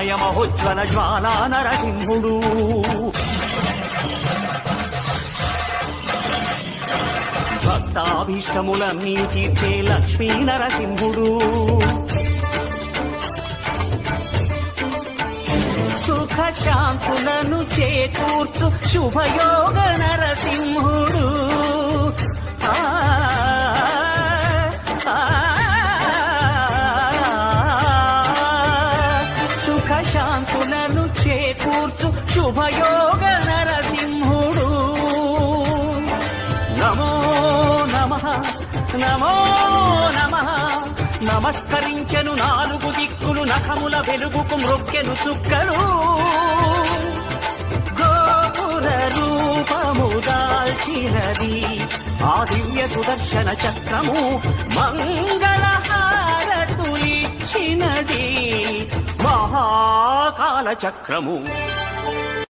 జ్యోతిర్మయ మహోజ్వల జ్వాలా నరసింహుడు భక్తాభీష్టములన్నీ తీర్చే లక్ష్మీ నరసింహుడు సుఖ శాంతులను చేకూర్చు శుభయోగ నరసింహుడు సుఖ శాంతులను చేకూర్చు శుభయోగ నరసింహుడు నమో నమః నమో నమః నమస్కరించెను నాలుగు దిక్కులు నఖముల వెలుగుకు మ్రొక్కెను చుక్కలు గోపుర రూపము దాల్చినది ఆ దివ్య సుదర్శన చక్రము మంగళహారతులిచ్చినది మహాకాల చక్రము